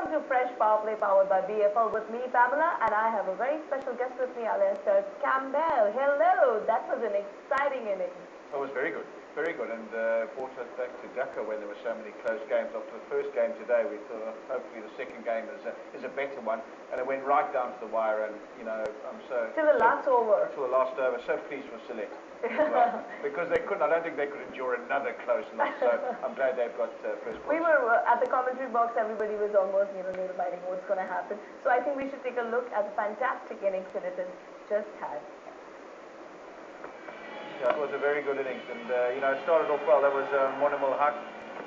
Welcome to Fresh Power Play powered by BPL with me, Pamela, and I have a very special guest with me, Alistair Campbell. Hello, that was an exciting inning. It was very good, and brought us back to Dhaka when there were so many close games. After the first game today, we thought hopefully the second game is a better one, and it went right down to the wire. And you know, I'm so till the last over. Till the last over. So pleased for Select. Well, because they couldn't. I don't think they could endure another close loss. So I'm glad they've got first points. We were at the commentary box. Everybody was almost, notifying what's going to happen. So I think we should take a look at the fantastic innings that it has just had. Yeah, it was a very good innings, and it started off well. That was Monamal Haq.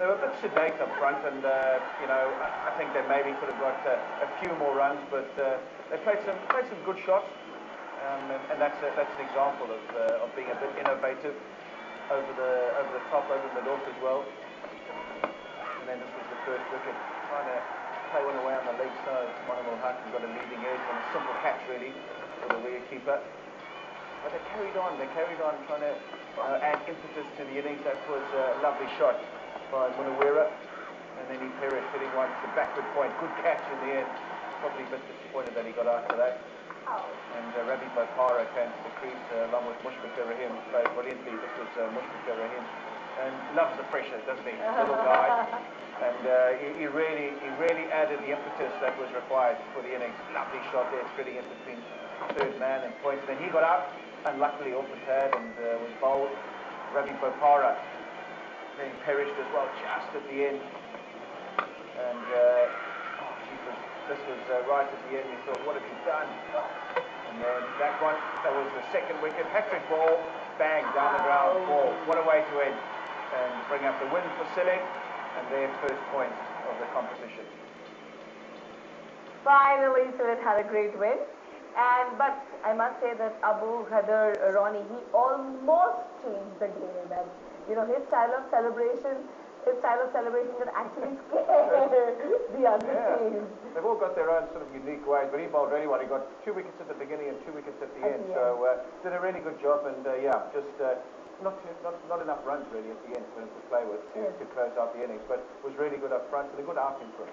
They were a bit sedate up front, and I think they maybe could have got a few more runs, but they played some good shots. And that's an example of being a bit innovative over the top, over the north as well. And then this was the first wicket, trying to play one away on the leg side. Monamal Haq got a leading edge on a simple catch really for the wicket keeper. But they carried on trying to add impetus to the innings. That was a lovely shot by Munawira, and then he perished, hitting one to the backward point. Good catch in the end. Probably a bit disappointed that he got out today. And Ravi Bopara came to the crease along with Mushfiqur Rahim, played brilliantly. This was Mushfiqur Rahim, and loves the pressure, doesn't he? Little guy, and he really added the impetus that was required for the innings. Lovely shot there, threading in between third man and points. Then he got out, unluckily off the pad, and was bowled. Ravi Bopara then perished as well, just at the end, and this was right at the end. We thought, what have you done? And then that was the second wicket. Hat-trick ball, bang, down the ground, ball. What a way to end. And bring up the win for Select and their first points of the competition. Finally, Select had a great win. But I must say that Abu Hadar Ronnie, he almost changed the game. And, his style of celebration that actually scared the other team. They've all got their own sort of unique ways, but he bowled really well. He got 2 wickets at the beginning and 2 wickets at the end. So did a really good job, and just not enough runs really at the end for him to play with to close out the innings, but was really good up front and a good outing for him.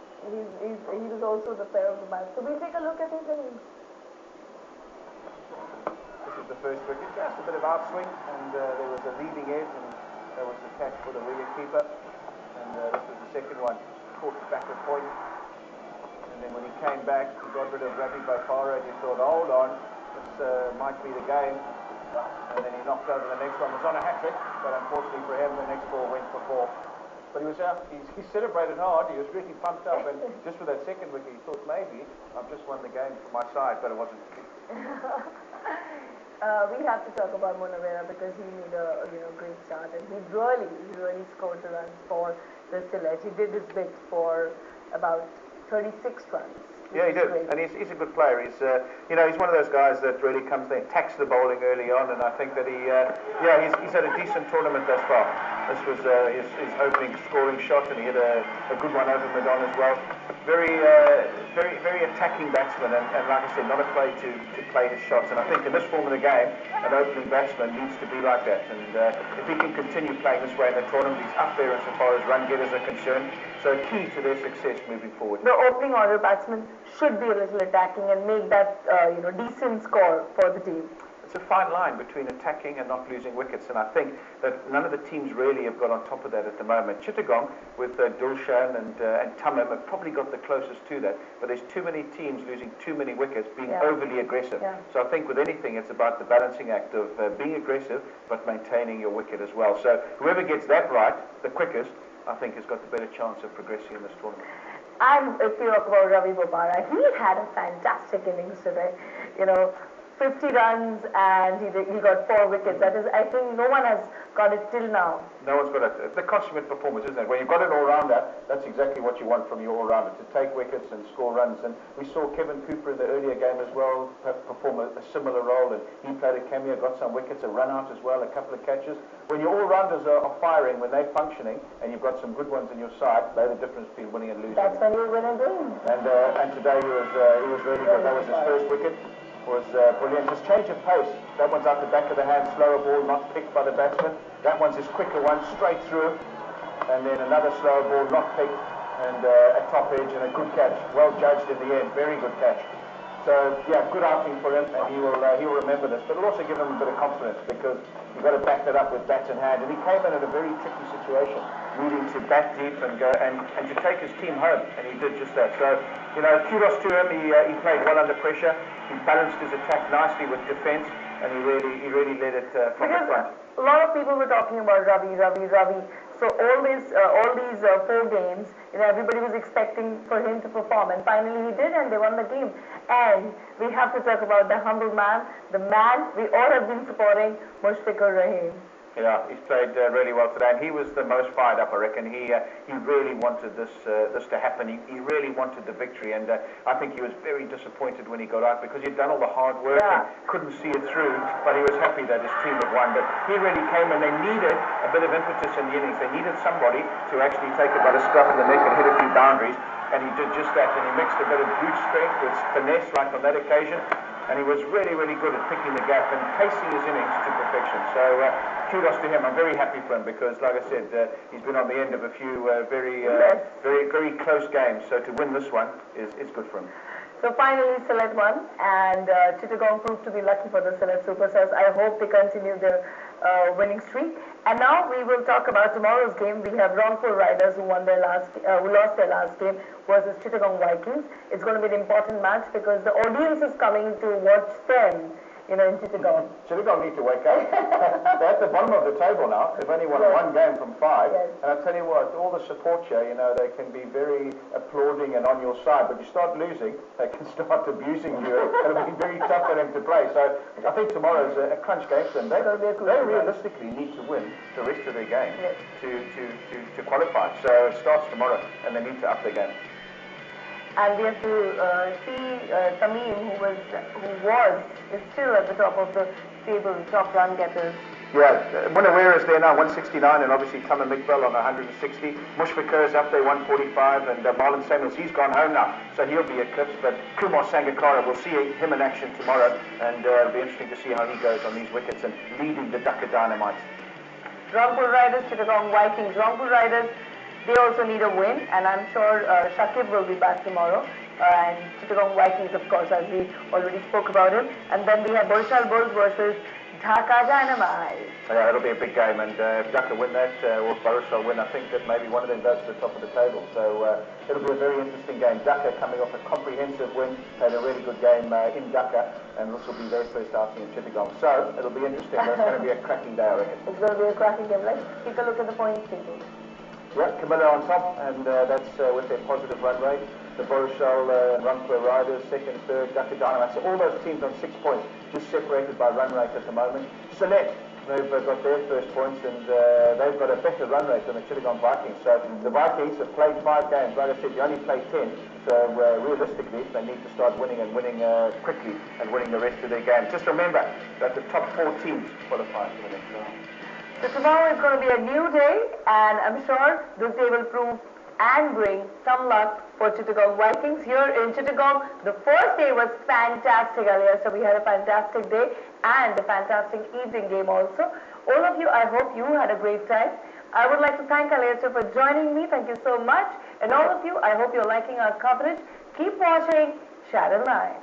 He was also the player of the match. So we'll take a look at his innings. This is the first wicket, just a bit of outswing, and there was a leading edge, and that was the catch for the wicket keeper. And this was the second one, caught the backward point. And then when he came back, he got rid of Ravi Bopara, and he thought, hold on, this might be the game. And then he knocked over the next one. Was on a hat-trick, but unfortunately for him, the next ball went for 4. But he was out, he celebrated hard, he was really pumped up, and just for that second wicket, he thought, maybe I've just won the game for my side, but it wasn't. We have to talk about Munawira because he made a great start, and he really scored the runs for the Select. He did his bit for about 36 runs. Yeah, he did, and he's a good player. He's he's one of those guys that really comes there, attacks the bowling early on, and I think that he's had a decent tournament thus far. This was his opening scoring shot, and he hit a good one over mid-on as well. Very attacking batsman, and like I said, not afraid to play his shots. And I think in this form of the game, an opening batsman needs to be like that. And if he can continue playing this way in the tournament, he's up there insofar as run getters are concerned. So key to their success moving forward. The opening order batsman should be a little attacking and make that decent score for the team. It's a fine line between attacking and not losing wickets, and I think that none of the teams really have got on top of that at the moment. Chittagong with Dulshan and Tamim have probably got the closest to that, but there's too many teams losing too many wickets, being overly aggressive. So I think with anything, it's about the balancing act of being aggressive but maintaining your wicket as well. So whoever gets that right the quickest, I think has got the better chance of progressing in this tournament. And if you talk about Ravi Bopara, he had a fantastic innings today. 50 runs and he got 4 wickets. That is, I think no one has got it till now. No one's got it. The consummate performance, isn't it? When you've got an all-rounder, that's exactly what you want from your all-rounder, to take wickets and score runs. And we saw Kevin Cooper in the earlier game as well perform a similar role, and he played a cameo, got some wickets, a run-out as well, a couple of catches. When your all-rounders are firing, when they're functioning, and you've got some good ones in your side, they're the difference between winning and losing. That's when you win and win. And today he was really good. That was his first wicket. Was brilliant. Just change of pace. That one's out the back of the hand, slower ball, not picked by the batsman. That one's his quicker one, straight through. And then another slower ball, not picked. and a top edge and a good catch. Well judged in the end. Very good catch. So yeah, good outing for him, and he will remember this. But it'll also give him a bit of confidence because you've got to back that up with bat in hand. And he came in a very tricky situation, needing to bat deep and go and to take his team home, and he did just that. So kudos to him. He played well under pressure. He balanced his attack nicely with defence, and he really led it from the front. A lot of people were talking about Ravi. So all these 4 games, everybody was expecting for him to perform, and finally he did, and they won the game. And we have to talk about the humble man, the man we all have been supporting, Mushfiqur Rahim. Yeah, he's played really well today, and he was the most fired up, I reckon. He really wanted this to happen. He really wanted the victory, and I think he was very disappointed when he got out because he'd done all the hard work and couldn't see it through, but he was happy that his team had won. But he really came, and they needed a bit of impetus in the innings. They needed somebody to actually take it by the scruff of the neck and hit a few boundaries, and he did just that, and he mixed a bit of brute strength with finesse like on that occasion. And he was really good at picking the gap and pacing his innings to perfection. So kudos to him. I'm very happy for him because, like I said, he's been on the end of a few very close games. So to win this one is good for him. So finally, Sylhet won, and Chittagong proved to be lucky for the Sylhet Superstars. I hope they continue their winning streak. And now we will talk about tomorrow's game. We have Rangpur Riders who lost their last game versus Chittagong Vikings. It's going to be an important match because the audience is coming to watch them, in Chittagong. Chittagong need to wake up. They're at the bottom of the table now. They've only won 1 game from 5. Yes. And I tell you what, all the support here, they can be very applauding and on your side, but you start losing, they can start abusing you. It'll be very tough for them to play. So I think tomorrow's a crunch game for them. They realistically need to win the rest of their game to qualify. So it starts tomorrow, and they need to up their game. And we have to see Tamim, is still at the top of the table, top run getters. Yeah, Munawera is there now, 169, and obviously Tamim Iqbal on 160. Mushfiqur is up there, 145, and Marlon Samuels, he's gone home now, so he'll be eclipsed. But Kumar Sangakkara, we'll see him in action tomorrow, and it'll be interesting to see how he goes on these wickets and leading the Dhaka Dynamites. Rangpur Riders, Chittagong Vikings. Rangpur Riders, they also need a win, and I'm sure Shakib will be back tomorrow. And Chittagong Vikings, of course, as we already spoke about him. And then we have Borishal Bulls versus Dhaka Dynamites. Yeah, it'll be a big game, and if Dhaka win that, or Borishal win, I think that maybe one of them goes to the top of the table. So it'll be a very interesting game. Dhaka coming off a comprehensive win, played a really good game in Dhaka, and this will be their first outing in Chittagong. So it'll be interesting. It's going to be a cracking day, I reckon. It's going to be a cracking game. Let's take a look at the points table. Yeah, PAMELA on top, and that's with their positive run rate. The Borishal Rangpur Riders, 2nd, 3rd, Dhaka Dynamites. So all those teams on 6 points, just separated by run rate at the moment. Sylhet, they've got their first points, and they've got a better run rate than the Chittagong Vikings. So the Vikings have played 5 games. Like I said, you only play 10. So realistically, they need to start winning quickly and winning the rest of their games. Just remember that the top 4 teams qualify for the next round. So tomorrow is going to be a new day, and I'm sure this day will prove and bring some luck for Chittagong Vikings. Here in Chittagong, the first day was fantastic earlier, so we had a fantastic day and a fantastic evening game also. All of you, I hope you had a great time. I would like to thank Alistair for joining me. Thank you so much. And all of you, I hope you're liking our coverage. Keep watching Shadow Line.